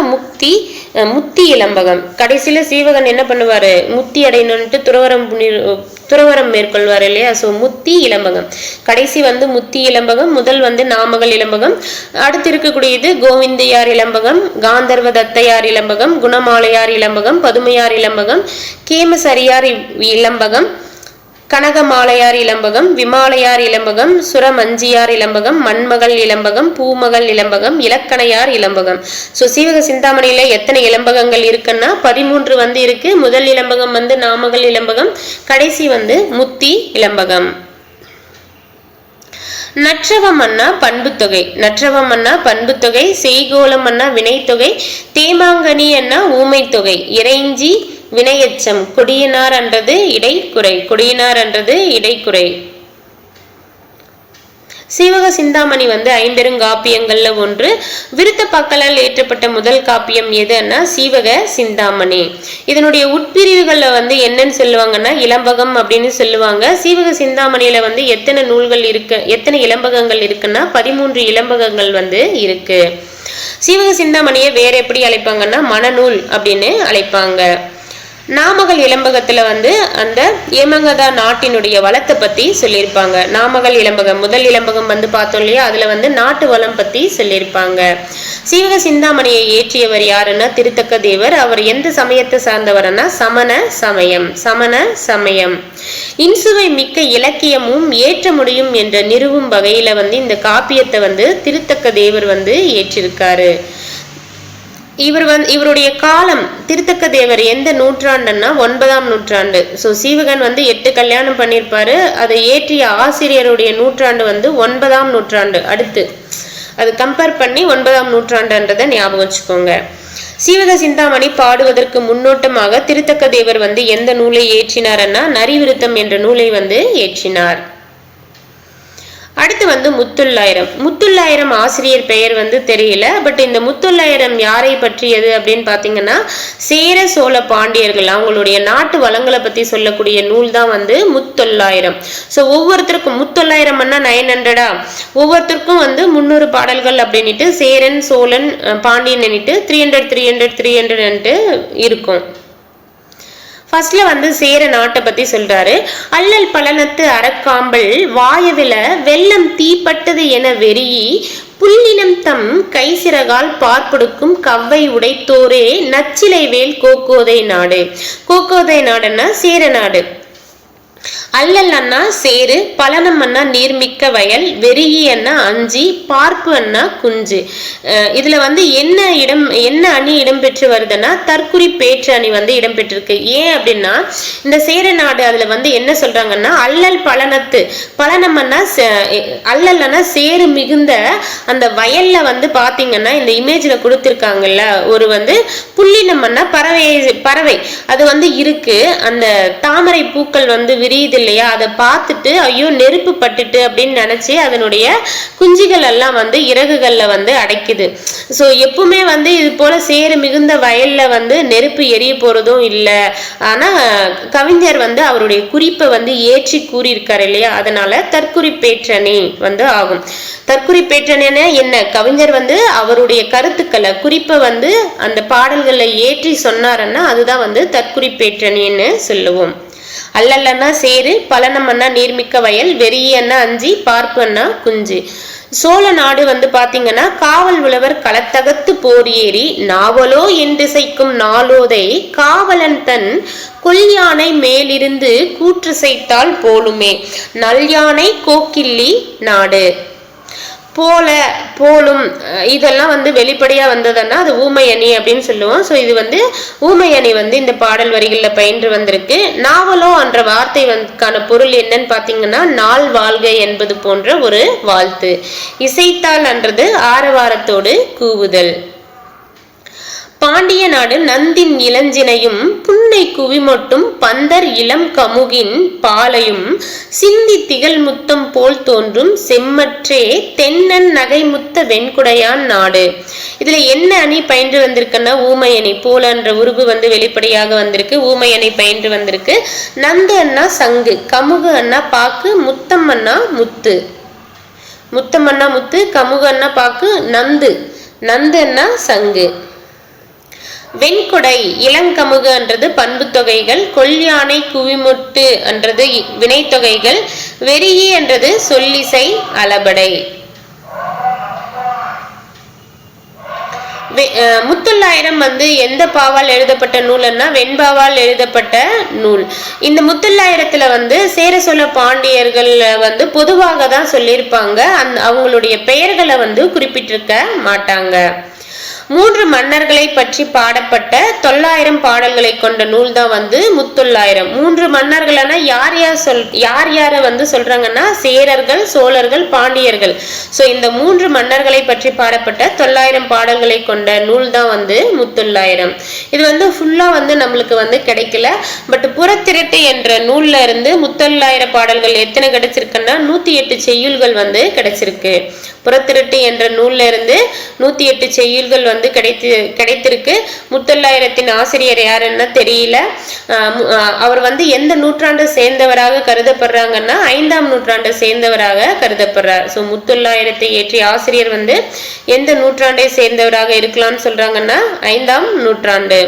முத்தி இலம்பகம். கடைசியில சீவகன் என்ன பண்ணுவாரு, முத்தி அடையணும்ட்டு துறவரம் மேற்கொள்வார் இல்லையா. சோ முத்தி இலம்பகம். கடைசி முத்தி இலம்பகம், முதல் நாமகள் இலம்பகம். அடுத்து இருக்கக்கூடியது கோவிந்தையார் இலம்பகம், காந்தர்வ தத்தையார் இலம்பகம், குணமாலையார் இலம்பகம், பதுமையார் இலம்பகம், கேமசரியார் இலம்பகம், கனகமாலையார் இலம்பகம், விமாலையார் இலம்பகம், சுரமஞ்சியார் இலம்பகம், மண்மகள் இலம்பகம், பூமகள் இலம்பகம், இலக்கணையார் இலம்பகம். சோ சீவக சிந்தாமணியில எத்தனை இலம்பகங்கள் இருக்குன்னா 13 இருக்கு. முதல் இலம்பகம் நாமகள் இலம்பகம், கடைசி முத்தி இலம்பகம். நற்றவம் அண்ணா பண்புத்தொகை, நற்றவம் அண்ணா பண்புத்தொகை, செய்கோலம் அண்ணா வினைத்தொகை, தேமாங்கனி அண்ணா ஊமை தொகை, இறைஞ்சி வினையச்சம், கொடியனார் என்றது இடைக்குறை, கொடியனார் என்றது இடைக்குறை. சீவக சிந்தாமணி 50 ஒன்று. விருத்த பாக்களால் ஏற்றப்பட்ட முதல் காப்பியம் எதுன்னா சீவக சிந்தாமணி. இதனுடைய உட்பிரிவுகள்ல என்னன்னு சொல்லுவாங்கன்னா இலம்பகம் அப்படின்னு சொல்லுவாங்க. சீவக சிந்தாமணியில எத்தனை நூல்கள் இருக்கு, எத்தனை இலம்பகங்கள் இருக்குன்னா 13 இலம்பகங்கள் இருக்கு. சீவக சிந்தாமணியை வேற எப்படி அழைப்பாங்கன்னா மனநூல் அப்படின்னு அழைப்பாங்க. நாமகள் இலம்பகத்துல அந்த ஏமங்கதா நாட்டினுடைய வளத்தை பத்தி சொல்லியிருப்பாங்க. நாமகள் இலம்பகம் முதல் இலம்பகம் பார்த்தோம் இல்லையா, அதுல நாட்டு வளம் பத்தி சொல்லியிருப்பாங்க. சீவக சிந்தாமணியை ஏற்றியவர் யாருன்னா திருத்தக்க தேவர். அவர் எந்த சமயத்தை சார்ந்தவர்னா சமண சமயம், சமண சமயம். இன்சுவை மிக்க இலக்கியமும் ஏற்ற முடியும் என்ற நிறுவும் வகையில இந்த காப்பியத்தை திருத்தக்க தேவர் ஏற்றிருக்காரு. இவருடைய காலம் திருத்தக்க தேவர் எந்த நூற்றாண்டுன்னா 9ஆம் நூற்றாண்டு. சோ சீவகன் 8 கல்யாணம் பண்ணியிருப்பாரு. அதை ஏற்றிய ஆசிரியருடைய நூற்றாண்டு 9ஆம் நூற்றாண்டு. அடுத்து அது கம்பேர் பண்ணி 9ஆம் நூற்றாண்டுன்றதை ஞாபகம் வச்சுக்கோங்க. சீவக சிந்தாமணி பாடுவதற்கு முன்னோட்டமாக திருத்தக்க தேவர் வந்து எந்த நூலை ஏற்றினார்னா நரிவிருத்தம் என்ற நூலை வந்து ஏற்றினார். அடுத்து வந்து முத்துள்ளாயிரம். முத்துள்ளாயிரம் ஆசிரியர் பெயர் வந்து தெரியல. பட் இந்த முத்துள்ளாயிரம் யாரை பற்றியது அப்படின்னு பாத்தீங்கன்னா சேர சோழ பாண்டியர்கள் அவங்களுடைய நாட்டு வளங்களை பத்தி சொல்லக்கூடிய நூல் தான் வந்து முத்தொள்ளாயிரம். ஸோ ஒவ்வொருத்தருக்கும் முத்தொள்ளாயிரம் 900 ஒவ்வொருத்தருக்கும் வந்து 300 பாடல்கள் அப்படின்ட்டு சேரன் சோழன் பாண்டியன் 300 இருக்கும். ஃபர்ஸ்ட்ல வந்து சேர நாட்டை பத்தி சொல்றாரு. அல்லல் பலனத்து அரக்காம்பல் வாயவில வெள்ளம் தீப்பட்டது என வெறியி புல்லினம் தம் கைசிறகால் பார்ப்படுக்கும் கவ்வை உடைத்தோரே நச்சிலை வேல் கோக்கோதை நாடு. கோக்கோதை நாடுன்னா சேர நாடு. அல்லல் அண்ணா சேரு, பலனம் அண்ணா நீர்மிக்க வயல், வெறியி அண்ணா அஞ்சி, பார்ப்பு அண்ணா குஞ்சு. இதுல வந்து என்ன அணி இடம்பெற்று வருதுன்னா தற்குறி பேற்று அணி வந்து இடம்பெற்றிருக்கு. ஏன் அப்படின்னா இந்த சேர நாடு அதுல வந்து என்ன சொல்றாங்கன்னா அல்லல் பலனத்து, பலனம் அண்ணா அல்லல் அண்ணா சேரு மிகுந்த அந்த வயல்ல வந்து பாத்தீங்கன்னா இந்த இமேஜ்ல கொடுத்திருக்காங்கல்ல ஒரு வந்து புள்ளினம் அண்ணா பறவை அது வந்து இருக்கு. அந்த தாமரை பூக்கள் வந்து விரியுது இல்லையா, அதை பார்த்துட்டு ஐயோ நெருப்பு பட்டுட்டு அப்படின்னு நினைச்சு அதனுடைய குஞ்சுகள் எல்லாம் வந்து இறகுகள்ல வந்து அடைக்குது. ஸோ எப்பவுமே வந்து இது போல சேறு மிகுந்த வயல்ல வந்து நெருப்பு எரிய போறதும் இல்லை. ஆனா கவிஞர் வந்து அவருடைய குறிப்பை வந்து ஏற்றி கூறியிருக்காரு இல்லையா, அதனால தற்குறி பேற்றணி வந்து ஆகும். தற்குறி பேற்றணின்னா என்ன, கவிஞர் வந்து அவருடைய கருத்துக்களை குறிப்பை வந்து அந்த பாடல்களை ஏற்றி சொன்னாருன்னா அதுதான் வந்து தற்குறி பேற்றணின்னு சொல்லுவோம். அல்லல்லன்னா சேரு, பலனம்னா நீர்மிக்க வயல், வெறியன்னா அஞ்சி, பார்ப்பு அண்ணா குஞ்சு. சோழ நாடு வந்து பாத்தீங்கன்னா காவல் உழவர் களத்தகத்து போர் ஏறி நாவலோ என்றிசைக்கும் நாளோதை காவலன் தன் கொல்யானை மேலிருந்து கூற்றுசைத்தால் போலுமே நல்யானை கோக்கிள்ளி நாடு. போலும் இதெல்லாம் வந்து வெளிப்படையா வந்ததுன்னா அது ஊமை அணி அப்படின்னு சொல்லுவோம். ஸோ இது வந்து ஊமை அணி வந்து இந்த பாடல் வரிகளில் பயின்று வந்திருக்கு. நாவலோ என்ற வார்த்தைக்கான பொருள் என்னன்னு பாத்தீங்கன்னா நாள் வாழ்க என்பது போன்ற ஒரு வாழ்த்து. இசைத்தால் என்றது ஆரவாரத்தோடு கூவுதல். பாண்டிய நாடு நந்தின் இளஞ்சினையும் புன்னை குவிமொட்டும் பந்தர் இளம் கமுகின் பாலையும் சிந்தி திகழ் முத்தம் போல் தோன்றும் செம்மற்றே தென்னன் நகைமுத்த வெண்குடையான் நாடு. இதுல என்ன அணி பயின்று வந்திருக்குன்னா ஊமை அணி. போல என்ற உருவு வந்து வெளிப்படையாக வந்திருக்கு. ஊமை அணி பயின்று வந்திருக்கு. நந்து அண்ணா சங்கு, கமுகு அண்ணா பாக்கு, முத்தம் அண்ணா முத்து. முத்தம் அண்ணா முத்து, கமுகு அண்ணா பாக்கு, நந்து அண்ணா சங்கு. வெண்குடை இளங்கமுகு என்றது பண்பு தொகைகள், கொல்யானை குவிமுட்டு என்றது வினைத்தொகைகள், வெறியி என்றது சொல்லிசை அளபடை. முத்தொள்ளாயிரம் வந்து எந்த பாவால் எழுதப்பட்ட நூல்னா வெண்பாவால் எழுதப்பட்ட நூல். இந்த முத்தொள்ளாயிரத்துல வந்து சேர சோழ பாண்டியர்கள் வந்து பொதுவாக தான் சொல்லியிருப்பாங்க. அவங்களுடைய பெயர்களை வந்து குறிப்பிட்டிருக்க மாட்டாங்க. 3 மன்னர்களை பற்றி பாடப்பட்ட 900 பாடல்களை கொண்ட நூல் தான் வந்து முத்தொள்ளாயிரம். 3 மன்னர்கள்னா யார் வந்து சொல்றாங்கன்னா சேரர்கள், சோழர்கள், பாண்டியர்கள். ஸோ இந்த 3 மன்னர்களை பற்றி பாடப்பட்ட 900 பாடல்களை கொண்ட நூல் தான் வந்து முத்தொள்ளாயிரம். இது வந்து ஃபுல்லா வந்து நம்மளுக்கு வந்து கிடைக்கல. பட் புறத்திரட்டு என்ற நூல்ல இருந்து முத்தொள்ளாயிர பாடல்கள் எத்தனை கிடைச்சிருக்குன்னா 108 செய்யுள்கள் வந்து கிடைச்சிருக்கு. புறத்திரட்டு என்ற நூல்ல இருந்து 108 செய்யுள்கள் வந்து கிடைத்திருக்கு. முத்தொள்ளாயிரத்தின் ஆசிரியர் யாருன்னா தெரியல. அவர் வந்து எந்த நூற்றாண்டை சேர்ந்தவராக கருதப்படுறாங்கன்னா 5ஆம் நூற்றாண்டை சேர்ந்தவராக கருதப்படுறார். ஸோ முத்தொள்ளாயிரத்தை இயற்றிய ஆசிரியர் வந்து எந்த நூற்றாண்டை சேர்ந்தவராக இருக்கலாம்னு சொல்றாங்கன்னா 5ஆம் நூற்றாண்டு.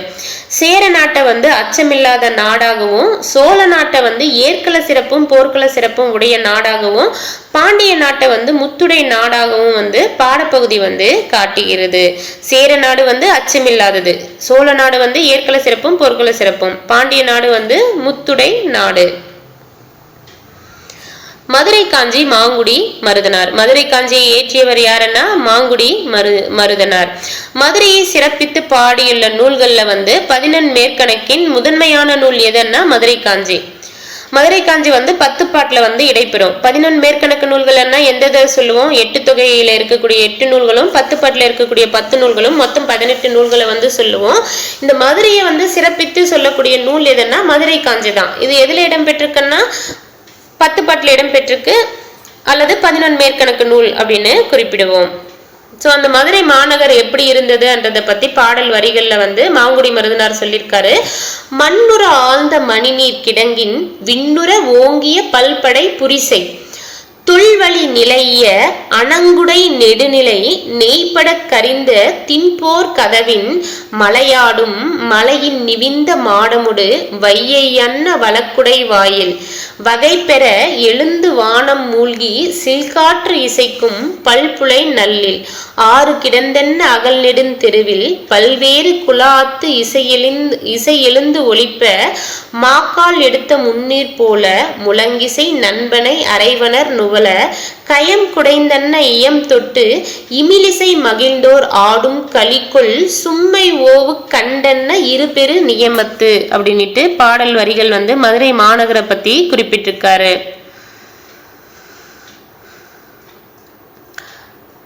சேர நாட்டை வந்து அச்சமில்லாத நாடாகவும், சோழ நாட்டை வந்து ஏற்கள சிறப்பும் போர்க்கள சிறப்பும் உடைய நாடாகவும், பாண்டிய நாட்டை வந்து முத்துடை நாடாகவும் வந்து பாடப்பகுதி வந்து காட்டுகிறது. சேர நாடு வந்து அச்சமில்லாதது, சோழ நாடு வந்து ஏற்கள சிறப்பும் போர்க்கள சிறப்பும், பாண்டிய நாடு வந்து முத்துடை நாடு. மதுரை காஞ்சி மாங்குடி மருதனார். மதுரை காஞ்சியை ஏற்றியவர் யாருன்னா மாங்குடி மருதனார். மதுரையை சிறப்பித்து பாடியுள்ள நூல்கள்ல வந்து 11 மேற்கணக்கின் முதன்மையான நூல் எதுன்னா மதுரை காஞ்சி. மதுரை காஞ்சி வந்து 10 பாட்டுல வந்து இடைபெறும். 11 மேற்கணக்கு நூல்கள்னா எந்த சொல்லுவோம்? 8 தொகையில இருக்கக்கூடிய 8 நூல்களும் 10 பாட்டுல இருக்கக்கூடிய 10 நூல்களும் மொத்தம் 18 நூல்களை வந்து சொல்லுவோம். இந்த மதுரையை வந்து சிறப்பித்து சொல்லக்கூடிய நூல் எதுன்னா மதுரை காஞ்சி தான். இது எதுல இடம்பெற்றிருக்குன்னா 10 பாட்டுல இடம்பெற்றிருக்கு அல்லது 11 மேற்கணக்கு நூல் அப்படின்னு குறிப்பிடுவோம். ஸோ அந்த மதுரை மாநகர் எப்படி இருந்ததுன்றதை பத்தி பாடல் வரிகள்ல வந்து மாங்குடி மருதனார் சொல்லியிருக்காரு. மண்ணுற ஆழ்ந்த மணிநீர் கிடங்கின் விண்ணுற ஓங்கிய பல்படை புரிசை துள்வழி நிலைய அணங்குடை நெடுநிலை நெய்பட கரிந்த தின்போர் கதவின் மலையாடும் மலையின் நிவிந்த மாடமுடு வையையன்ன வழக்குடை வாயில் வகை பெற எழுந்து வானம் மூழ்கி சில்காற்று இசைக்கும் பல்புலை நல்லில் ஆறு கிடந்தென்ன அகல் நெடுந் தெருவில் பல்வேறு குலாத்து இசை எழுந்து ஒலிப்ப மாக்கால் எடுத்த முன்னீர் போல முழங்கிசை நண்பனை அரைவனர் நுவல கயம் குடைந்தன்ன இயம் தொட்டு இமிலிசை மகிழ்ந்தோர் ஆடும் களிக்குள் சும்மை ஓவு கண்டன்ன இருபெரு நியமத்து அப்படின்ட்டு பாடல் வரிகள் வந்து மதுரை மாநகரை பத்தி குறிப்பிட்டிருக்காரு.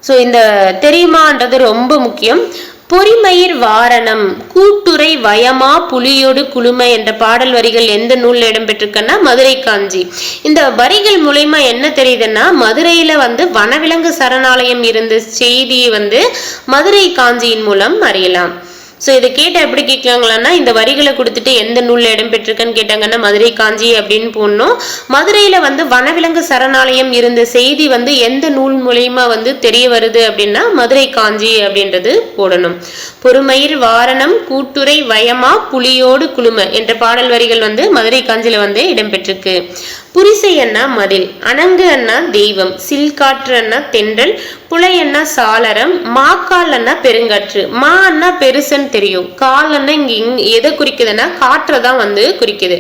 ஸோ இந்த தெரியுமான்றது ரொம்ப முக்கியம். பொறிமயிர் வாரணம் கூட்டுரை வயமா புலியோடு குழுமை என்ற பாடல் வரிகள் எந்த நூல்ல இடம்பெற்றிருக்குன்னா மதுரை காஞ்சி. இந்த வரிகள் மூலமா என்ன தெரியுதுன்னா மதுரையில வந்து வனவிலங்கு சரணாலயம் இருந்த செய்தியை வந்து மதுரை காஞ்சியின் மூலம் அறியலாம். ஸோ இதை கேட்ட எப்படி கேட்கலாங்களான்னா இந்த வரிகளை கொடுத்துட்டு எந்த நூல்ல இடம்பெற்றிருக்குன்னு கேட்டாங்கன்னா மதுரை காஞ்சி அப்படின்னு போடணும். மதுரையில வந்து வனவிலங்கு சரணாலயம் இருந்த செய்தி வந்து எந்த நூல் மூலியமா வந்து தெரிய வருது அப்படின்னா மதுரை காஞ்சி அப்படின்றது போடணும். பொறுமயிர் வாரணம் கூட்டுரை வயமா புலியோடு குழும என்ற பாடல் வரிகள் வந்து மதுரை காஞ்சியில வந்து இடம்பெற்றிருக்கு. புரிசை அண்ணா மதில், அணங்கு அண்ணா தெய்வம், சில்காற்று அண்ணா தென்றல், புலை அண்ணா சாளரம், மாக்கால் அண்ணா பெருங்காற்று. மா அண்ணா பெருசுன்னு தெரியும், கால் அண்ணா இங்க எதை குறிக்குதுன்னா காற்றை தான் வந்து குறிக்குது.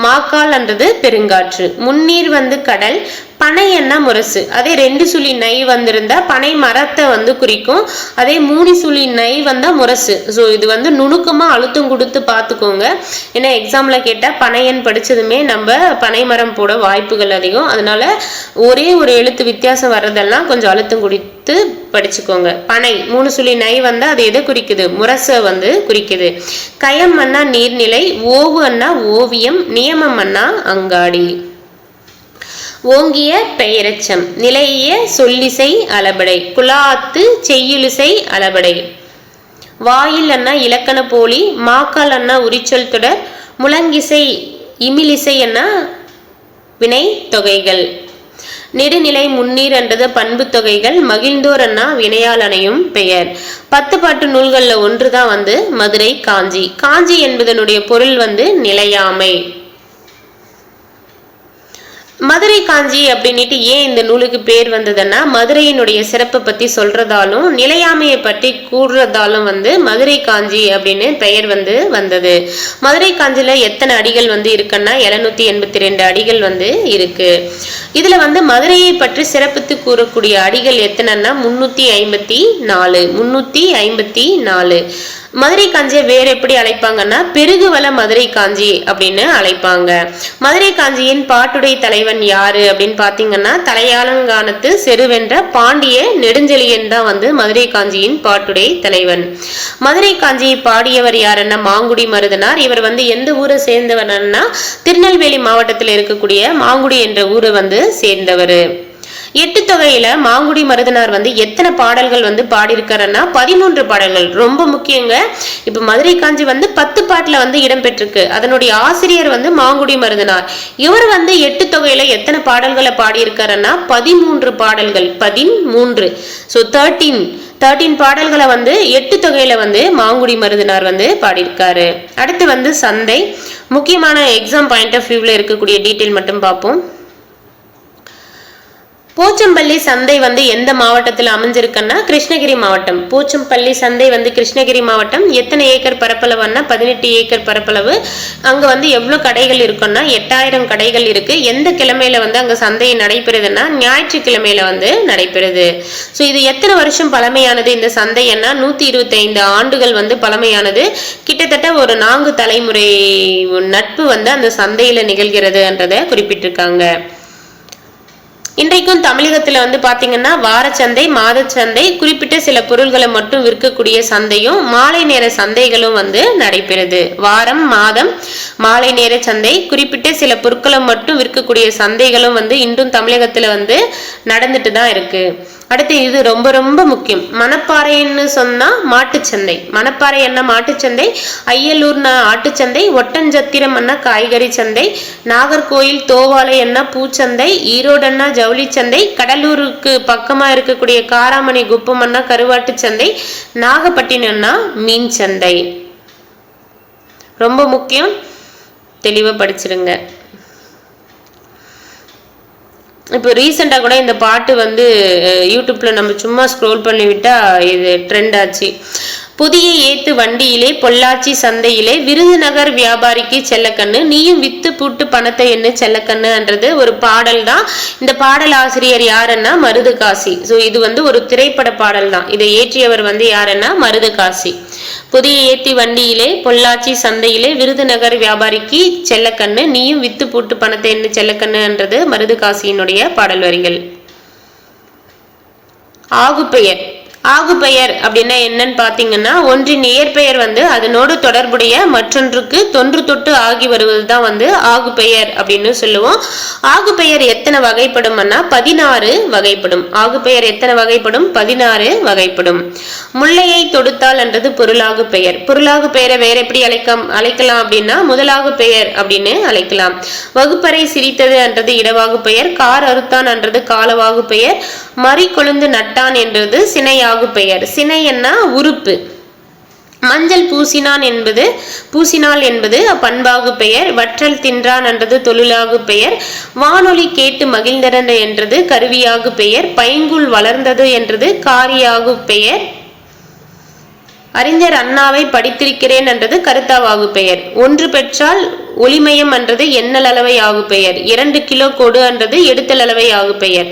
மாக்கால் என்றது பெருங்காற்று. முன்னீர் வந்து கடல், பனை என்ன முரசு. அதே 2 சுழி நை வந்திருந்தா பனை மரத்தை வந்து குறிக்கும். அதே 3 சுழி நை வந்தா முரசு. ஸோ இது வந்து நுணுக்கமா அழுத்தம் கொடுத்து பார்த்துக்கோங்க. ஏன்னா எக்ஸாம்ல கேட்டா பனையன் படிச்சதுமே நம்ம பனை மரம் போட வாய்ப்புகள் அதிகம். அதனால ஒரே ஒரு எழுத்து வித்தியாசம் வர்றதெல்லாம் கொஞ்சம் அழுத்தம் கொடுத்து படிச்சுக்கோங்க. பனை 3 சுழி நை வந்தா அது எதை குறிக்குது? முரச வந்து குறிக்குது. கயம் அண்ணா நீர்நிலை, ஓவு அண்ணா ஓவியம், நியமம் அண்ணா அங்காடி. ஓங்கிய பெயரச்சம், நிலைய சொல்லிசை அளபடை, குலாத்து செய்யுளிசை அளபடை. வாயில் அண்ணா இலக்கண போலி, மாக்கால் அண்ணா உரிச்சொல் தொடர், முழங்கிசை இமிலிசை அண்ணா வினை தொகைகள். நெடுநிலை முன்னீர் என்றது பண்பு தொகைகள், மகிழ்ந்தோர் அண்ணா வினையால் அணையும் பெயர். 10 பாட்டு நூல்கள்ல ஒன்றுதான் வந்து மதுரை காஞ்சி. காஞ்சி என்பதனுடைய பொருள் வந்து நிலையாமை. மதுரை காஞ்சி அப்படின்ட்டு ஏன் இந்த நூலுக்கு பேர் வந்ததுன்னா மதுரையினுடைய சிறப்பை பத்தி சொல்றதாலும் நிலையாமையை பற்றி கூறுறதாலும் வந்து மதுரை காஞ்சி அப்படின்னு பெயர் வந்து வந்தது. மதுரை காஞ்சில எத்தனை அடிகள் வந்து இருக்குன்னா 782 அடிகள் வந்து இருக்கு. இதுல வந்து மதுரையை பற்றி சிறப்பித்து கூறக்கூடிய அடிகள் எத்தனைன்னா 354. மதுரை காஞ்சியை வேற எப்படி அழைப்பாங்கன்னா பெருகுவள மதுரை காஞ்சி அப்படின்னு அழைப்பாங்க. மதுரை காஞ்சியின் பாட்டுடை தலைவன் யாரு அப்படின்னு பாத்தீங்கன்னா தலையாலங்கானத்து செருவென்ற பாண்டிய நெடுஞ்செழியன் தான் வந்து மதுரை காஞ்சியின் பாட்டுடை தலைவன். மதுரை காஞ்சியை பாடியவர் யாருன்னா மாங்குடி மருதனார். இவர் வந்து எந்த ஊரை சேர்ந்தவர்னா திருநெல்வேலி மாவட்டத்தில் இருக்கக்கூடிய மாங்குடி என்ற ஊரை வந்து சேர்ந்தவர். 8 தொகையில மாங்குடி மருதனார் வந்து எத்தனை பாடல்கள் வந்து பாடியிருக்காருன்னா 13 பாடல்கள். ரொம்ப முக்கியங்க. இப்ப மதுரை காஞ்சி வந்து 10 பாட்டுல வந்து இடம்பெற்றிருக்கு. அதனுடைய ஆசிரியர் வந்து மாங்குடி மருதனார். இவர் வந்து 8 தொகையில எத்தனை பாடல்களை பாடியிருக்காருன்னா 13 பாடல்கள். 13. ஸோ 13 பாடல்களை வந்து 8 தொகையில வந்து மாங்குடி மருதனார் வந்து பாடியிருக்காரு. அடுத்து வந்து சந்தை. முக்கியமான எக்ஸாம் பாயிண்ட் ஆஃப் வியூல இருக்கக்கூடிய டீட்டெயில் மட்டும் பார்ப்போம். போச்சம்பள்ளி சந்தை வந்து எந்த மாவட்டத்தில் அமைஞ்சிருக்குன்னா கிருஷ்ணகிரி மாவட்டம். போச்சம்பள்ளி சந்தை வந்து கிருஷ்ணகிரி மாவட்டம். எத்தனை ஏக்கர் பரப்பளவுன்னா 18 ஏக்கர் பரப்பளவு. அங்க வந்து எவ்வளவு கடைகள் இருக்குன்னா 8000 கடைகள் இருக்கு. எந்த கிழமையில வந்து அங்க சந்தை நடைபெறுதுன்னா ஞாயிற்றுக்கிழமையில வந்து நடைபெறுது. ஸோ இது எத்தனை வருஷம் பழமையானது இந்த சந்தை என்ன 125 ஆண்டுகள் வந்து பழமையானது. கிட்டத்தட்ட ஒரு 4 தலைமுறை நட்பு வந்து அந்த சந்தையில நிகழ்கிறது என்றதை குறிப்பிட்டிருக்காங்க. இன்றைக்கும் தமிழகத்துல வந்து பாத்தீங்கன்னா வாரச்சந்தை, மாதச்சந்தை, குறிப்பிட்ட சில பொருள்களை மட்டும் விற்கக்கூடிய சந்தையும் மாலை நேர சந்தைகளும் வந்து நடைபெறுது. வாரம், மாதம், மாலை நேர சந்தை, குறிப்பிட்ட சில பொருட்களை மட்டும் விற்கக்கூடிய சந்தைகளும் வந்து இன்றும் தமிழகத்துல வந்து நடந்துட்டு தான் இருக்கு. அடுத்து இது ரொம்ப ரொம்ப முக்கியம். மணப்பாறைன்னு சொன்னா மாட்டுச்சந்தை. மணப்பாறை என்ன மாட்டுச்சந்தை, ஐயலூர்னா ஆட்டுச்சந்தை, ஒட்டஞ்சத்திரம் என்ன காய்கறி சந்தை, நாகர்கோயில் தோவாலை என்ன பூச்சந்தை, ஈரோடுன்னா ஜவுளி சந்தை, கடலூருக்கு பக்கமா இருக்கக்கூடிய காராமணி குப்பம் என்ன கருவாட்டு சந்தை, நாகப்பட்டினம்னா மீன் சந்தை. ரொம்ப முக்கியம், தெளிவா படிச்சிருங்க. இப்போ ரீசெண்டாக கூட இந்த பாட்டு வந்து யூடியூப்ல நம்ம சும்மா ஸ்க்ரோல் பண்ணி விட்டா இது ட்ரெண்ட் ஆச்சு. புதிய ஏத்து வண்டியிலே பொள்ளாச்சி சந்தையிலே விருதுநகர் வியாபாரிக்கு செல்லக்கண்ணு, நீயும் வித்து பூட்டு பணத்தை என்ன செல்லக்கண்ணுன்றது ஒரு பாடல் தான். இந்த பாடல் ஆசிரியர் யாருன்னா மருதுகாசி. ஸோ இது வந்து ஒரு திரைப்பட பாடல் தான். இதை இயற்றியவர் வந்து யாருன்னா மருதுகாசி. புதிய ஏத்தி வண்டியிலே பொள்ளாச்சி சந்தையிலே விருதுநகர் வியாபாரிக்கு செல்லக்கண்ணு, நீயும் வித்து பூட்டு பணத்தை என்ன செல்லக்கண்ணுன்றது மருதுகாசியினுடைய பாடல் வரிகள். ஆகுப்பெயர். ஆகுபெயர் அப்படின்னா என்னன்னு பாத்தீங்கன்னா ஒன்றின் இயற்பெயர் வந்து அதனோடு தொடர்புடைய மற்றொன்றுக்கு தொன்று தொட்டு ஆகி வருவதுதான் வந்து ஆகுபெயர் அப்படின்னு சொல்லுவோம். ஆகுபெயர் எத்தனை வகைப்படும்னா 16 வகைப்படும். ஆகுபெயர் எத்தனை வகைப்படும்? 16 வகைப்படும். முல்லையை தொடுத்தால் என்றது பொருளாகு பெயர். பொருளாகு பெயரை வேற எப்படி அழைக்கலாம் அப்படின்னா முதலாகு பெயர் அப்படின்னு அழைக்கலாம். வகுப்பறை சிரித்தது என்றது இடவாகு பெயர். கார் அறுத்தான் என்றது காலவாகு பெயர். மறி கொழுந்து நட்டான் என்றது சினையாகு பெயர். சினை என்ன உறுப்பு. மஞ்சள் பூசினாள் என்பது பண்பாகு பெயர். வற்றல் தின்றான் என்றது தொழிலாகு பெயர். வானொலி கேட்டு மகிழ்ந்தன என்றது கருவியாகு பெயர். பைங்குள் வளர்ந்தது என்றது காரியாகு பெயர். அறிஞர் அண்ணாவை படித்திருக்கிறேன் என்றது கருத்தாவாகு பெயர். ஒன்று பெற்றால் ஒளிமயம் என்றது எண்ணல் அளவை ஆகு பெயர். 2 கிலோ கொடு என்றது எடுத்தல் அளவை ஆகு பெயர்.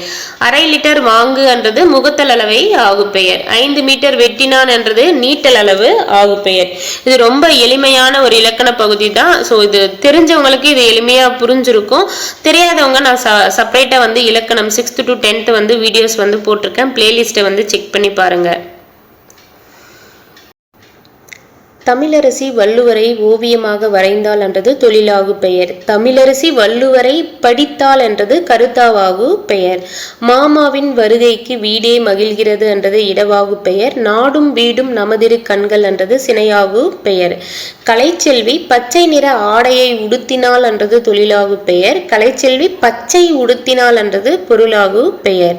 1/2 லிட்டர் வாங்கு என்றது முகத்தல் அளவை ஆகு பெயர். 5 மீட்டர் வெட்டினான் என்றது நீட்டல் அளவு ஆகு பெயர். இது ரொம்ப எளிமையான ஒரு இலக்கண பகுதி தான். ஸோ இது தெரிஞ்சவங்களுக்கு இது எளிமையா புரிஞ்சிருக்கும். தெரியாதவங்க நான் செப்பரேட்டா வந்து இலக்கணம் 6th to 10th வந்து வீடியோஸ் வந்து போட்டிருக்கேன். பிளேலிஸ்ட்டை வந்து செக் பண்ணி பாருங்க. தமிழரசி வள்ளுவரை ஓவியமாக வரைந்தாள் என்றது தொழிலாகு பெயர். தமிழரசி வள்ளுவரை படித்தாள் என்றது கருத்தாவாகு பெயர். மாமாவின் வருகைக்கு வீடே மகிழ்கிறது என்றது இடவாகு பெயர். நாடும் வீடும் நமதிரு கண்கள் என்றது சினையாகு பெயர். கலைச்செல்வி பச்சை நிற ஆடையை உடுத்தினாள் என்றது தொழிலாகு பெயர். கலைச்செல்வி பச்சை உடுத்தினாள் என்றது பொருளாகு பெயர்.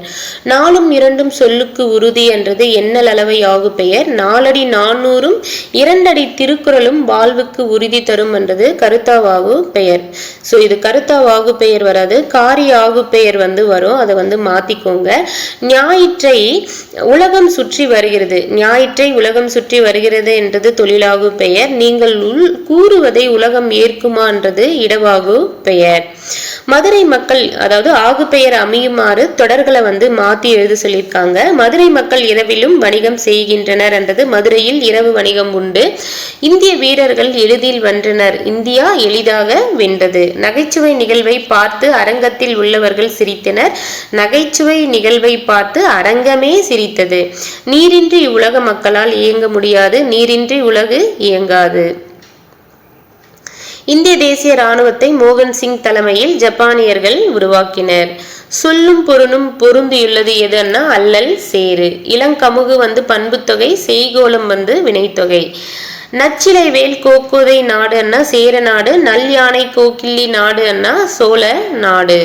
4ம் 2ம் சொல்லுக்கு உறுதி என்றது எண்ணல் அளவை ஆகு பெயர். 4 அடி 400ம் 2 அடி திருக்குறளும் வாழ்வுக்கு உறுதி தரும் என்றது கருத்தாவாகு பெயர். சோ இது கருத்தாவாகு பெயர் வராது, காரியாகு பெயர் வந்து வரும். அதை வந்து மாத்திக்கோங்க. ஞாயிற்றை உலகம் சுற்றி வருகிறது. ஞாயிற்றை உலகம் சுற்றி வருகிறது என்றது தொழிலாகு பெயர். நீங்கள் கூறுவதை உலகம் ஏற்குமா என்றது இடவாகு பெயர். மதுரை மக்கள் அதாவது ஆகு பெயர் அமையுமாறு தொடர்களை வந்து மாத்தி எழுத சொல்லியிருக்காங்க. மதுரை மக்கள் இரவிலும் வணிகம் செய்கின்றனர் என்றது மதுரையில் இரவு வணிகம் உண்டு. இந்திய வீரர்கள் எளிதில் வென்றனர். இந்தியா எளிதாக வென்றது. நகைச்சுவை நிகழ்வை பார்த்து அரங்கத்தில் உள்ளவர்கள் சிரித்தனர். நகைச்சுவை நிகழ்வை பார்த்து அரங்கமே சிரித்தது. நீரின்றி உலக மக்களால் இயங்க முடியாது. நீரின்றி உலகு இயங்காது. இந்திய தேசிய இராணுவத்தை மோகன் சிங் தலைமையில் ஜப்பானியர்கள் உருவாக்கினர். சொல்லும் பொருளும் பொருந்தியுள்ளது எதுன்னா அல்லல் சேரு. இளங்கமுகு வந்து பண்புத்தொகை, செய்கோளம் வந்து வினைத்தொகை. நச்சிலை வேல் கோக்கோதை நாடு அண்ணா சேர நாடு. நல் யானை கோக்கிள்ளி நாடு அண்ணா சோழ நாடு.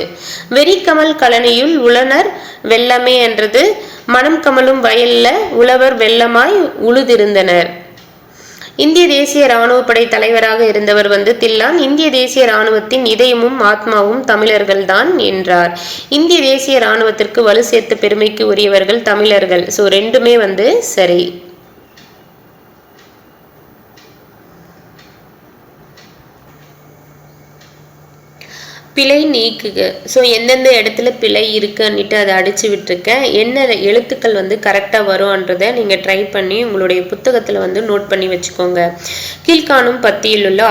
வெறிக்கமல் கலனியுள் உளனர் வெள்ளமே என்றது மனம் கமலும் வயல்ல உழவர் வெள்ளமாய் உழுதிருந்தனர். இந்திய தேசிய ராணுவ படை தலைவராக இருந்தவர் வந்து தில்லான் இந்திய தேசிய ராணுவத்தின் இதயமும் ஆத்மாவும் தமிழர்கள் தான் என்றார். இந்திய தேசிய ராணுவத்திற்கு வலு சேர்த்த பெருமைக்கு உரியவர்கள் தமிழர்கள். ஸோ ரெண்டுமே வந்து சரி. பிழை நீக்குக. ஸோ எந்தெந்த இடத்துல பிழை இருக்குன்னுட்டு அதை அடிச்சு விட்டுருக்கேன். என்ன எழுத்துக்கள் வந்து கரெக்டாக வரும்ன்றதை நீங்கள் ட்ரை பண்ணி உங்களுடைய புத்தகத்தில் வந்து நோட் பண்ணி வச்சுக்கோங்க. கீழ்காணும் பத்தியில் உள்ள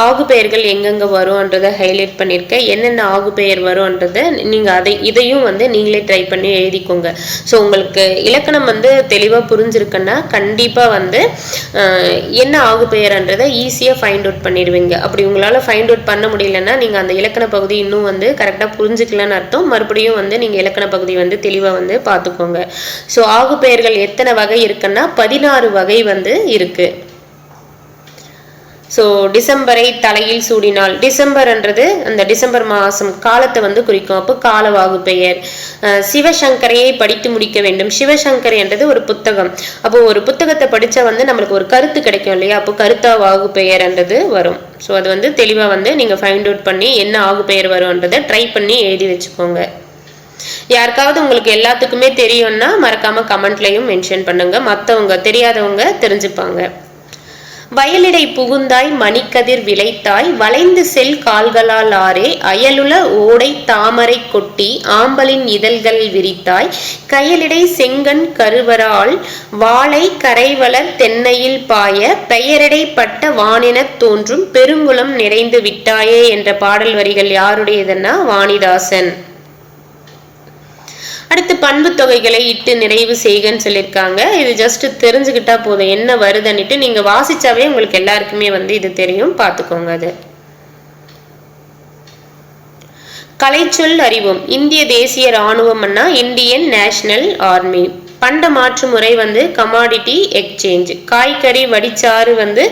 ஆகு பெயர்கள் எங்கெங்கே வரும்ன்றதை ஹைலைட் பண்ணியிருக்கேன். என்னென்ன ஆகு பெயர் வரும்ன்றதை நீங்கள் இதையும் வந்து நீங்களே ட்ரை பண்ணி எழுதிக்கோங்க. ஸோ உங்களுக்கு இலக்கணம் வந்து தெளிவாக புரிஞ்சிருக்குன்னா கண்டிப்பாக வந்து என்ன ஆகு பெயர்ன்றதை ஈஸியாக ஃபைண்ட் அவுட் பண்ணிடுவீங்க. அப்படி உங்களால் ஃபைண்ட் அவுட் பண்ண முடியலன்னா நீங்கள் அந்த இலக்கண பகுதி இன்னும் வந்து கரெக்டாக புரிஞ்சுக்கலன்னு அர்த்தம். மறுபடியும் வந்து நீங்கள் இலக்கண பகுதி வந்து தெளிவாக வந்து பார்த்துக்கோங்க. ஸோ ஆகு பெயர்கள் எத்தனை வகை இருக்குன்னா 16 வகை வந்து இருக்கு. ஸோ டிசம்பரை தலையில் சூடினால், டிசம்பர்ன்றது அந்த டிசம்பர் மாதம் காலத்தை வந்து குறிக்கும். அப்போ காலவாகு பெயர். சிவசங்கரையை படித்து முடிக்க வேண்டும். சிவசங்கரை என்றது ஒரு புத்தகம். அப்போ ஒரு புத்தகத்தை படித்தா வந்து நம்மளுக்கு ஒரு கருத்து கிடைக்கும் இல்லையா? அப்போ கருத்தா வாகு பெயர்ன்றது வரும். ஸோ அது வந்து தெளிவாக வந்து நீங்கள் ஃபைண்ட் அவுட் பண்ணி என்ன ஆகு பெயர் வரும்ன்றதை ட்ரை பண்ணி எழுதி வச்சுக்கோங்க. யாருக்காவது உங்களுக்கு எல்லாத்துக்குமே தெரியும்னா மறக்காம கமெண்ட்லையும் மென்ஷன் பண்ணுங்க. மற்றவங்க தெரியாதவங்க தெரிஞ்சுப்பாங்க. வயலிடை புகுந்தாய் மணிக்கதிர் விளைத்தாய் வளைந்து செல் கால்களால் ஆரே அயலுல ஓடை தாமரை கொட்டி ஆம்பலின் இதழ்கள் விரித்தாய் கயலிடை செங்கன் கருவரால் வாழை கரைவளர் தென்னையில் பாய பெயரிடை பட்ட வானினத் தோன்றும் பெருங்குளம் நிறைந்து விட்டாயே என்ற பாடல் வரிகள் யாருடையதுன்னா வாணிதாசன். அடுத்து பண்பு தொகைகளை இட்டு நிறைவு செய்கன்னு சொல்லியிருக்காங்க. இது ஜஸ்ட் தெரிஞ்சுக்கிட்டா போதும் என்ன வருதுன்னுட்டு. நீங்க வாசிச்சாவே உங்களுக்கு எல்லாருக்குமே வந்து இது தெரியும், பார்த்துக்கோங்க. அது கலைச்சொல் அறிவோம். இந்திய தேசிய இராணுவம்னா இந்தியன் நேஷனல் ஆர்மி. பண்ட மாற்று முறை வந்து கமாடிட்டி எக்ஸ்சேஞ்ச். காய்கறி வடிச்சாறு வந்து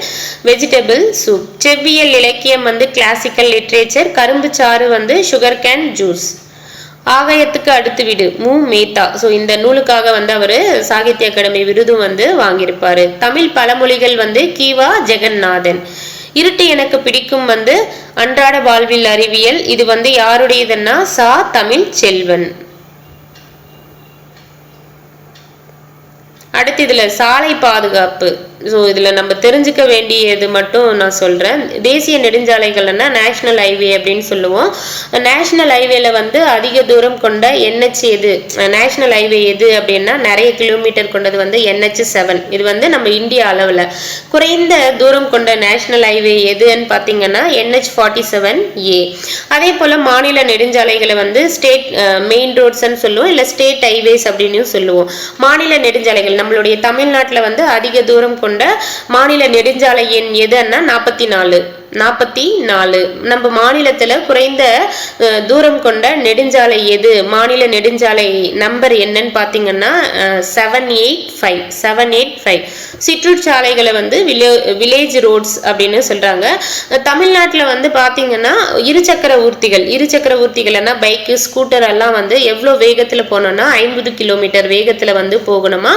வெஜிடபிள் சூப். செவ்வியல் இலக்கியம் வந்து கிளாசிக்கல் லிட்ரேச்சர். கரும்பு சாறு வந்து சுகர் கேன் ஜூஸ். ஆகாயத்துக்கு அடுத்து விடு மு மேத்தா. ஸோ இந்த நூலுக்காக வந்து அவர் சாகித்ய அகாடமி விருதும் வந்து வாங்கியிருப்பாரு. தமிழ் பழமொழிகள் வந்து கீவா ஜெகநாதன். இருட்டு எனக்கு பிடிக்கும் வந்து அன்றாட வாழ்வில் அறிவியல். இது வந்து யாருடையதுன்னா சா தமிழ் செல்வன். அடுத்து இதுல சாலை பாதுகாப்பு. ஸோ இதில் நம்ம தெரிஞ்சுக்க வேண்டியது மட்டும் நான் சொல்கிறேன். தேசிய நெடுஞ்சாலைகள்னா நேஷ்னல் ஹைவே அப்படின்னு சொல்லுவோம். நேஷ்னல் ஹைவேல வந்து அதிக தூரம் கொண்ட NH எது, நேஷ்னல் ஹைவே எது அப்படின்னா நிறைய கிலோமீட்டர் கொண்டது வந்து NH7. இது வந்து நம்ம இந்தியா அளவில். குறைந்த தூரம் கொண்ட நேஷ்னல் ஹைவே எதுன்னு பார்த்தீங்கன்னா NH47A. அதே போல் மாநில நெடுஞ்சாலைகளை வந்து ஸ்டேட் மெயின் ரோட்ஸ்ன்னு சொல்லுவோம், இல்லை ஸ்டேட் ஹைவேஸ் அப்படின்னு சொல்லுவோம். மாநில நெடுஞ்சாலைகள் நம்மளுடைய தமிழ்நாட்டில் வந்து அதிக தூரம் கொண்ட மாநில நெடுஞ்சாலை எண் எதுன்னா 44. நம்ம மாநிலத்துல குறைந்த தூரம் கொண்ட நெடுஞ்சாலை எது, மாநில நெடுஞ்சாலை நம்பர் என்னன்னு பாத்தீங்கன்னா 785. சிற்றுச்சாலைகளை வந்து வில்லேஜ் ரோட்ஸ் அப்படின்னு சொல்றாங்க. தமிழ்நாட்டுல வந்து பாத்தீங்கன்னா இருசக்கர ஊர்த்திகள்னா பைக்கு ஸ்கூட்டர் எல்லாம் வந்து எவ்வளவு வேகத்துல போனோம்னா 50 கிலோமீட்டர் வேகத்துல வந்து போகணுமா.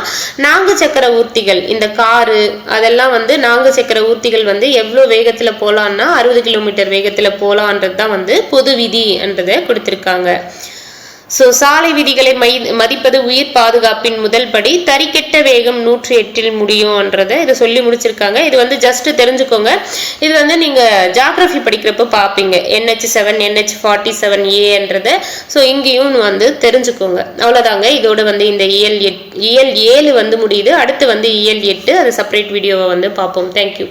4 சக்கர ஊர்த்திகள் இந்த காரு அதெல்லாம் வந்து 4 சக்கர ஊர்த்திகள் வந்து எவ்வளவு வேகத்துல போலாம் 60 கிலோமீட்டர் வேகத்துல போலான்றது தான் வந்து பொது விதி என்றதை கொடுத்திருக்காங்க. சோ சாலை விதிகளை மதிப்பது உயிர் பாதுகாப்பின் முதல் படி. தறிக்கெட்ட வேகம் 108 முடியும்ன்றதை இதை சொல்லி முடிச்சிருக்காங்க. இது வந்து ஜஸ்ட் தெரிஞ்சுக்கோங்க. இது வந்து நீங்க ஜியோகிராஃபி படிக்கிறப்ப பார்ப்பீங்க NH7 NH47A. ஸோ இங்கேயும் வந்து தெரிஞ்சுக்கோங்க. அவ்வளோதாங்க. இதோட வந்து இந்த இயல் 7 வந்து முடியுது. அடுத்து வந்து இயல் 8 அது செப்பரேட் வீடியோவை வந்து பார்ப்போம். தேங்க்யூ.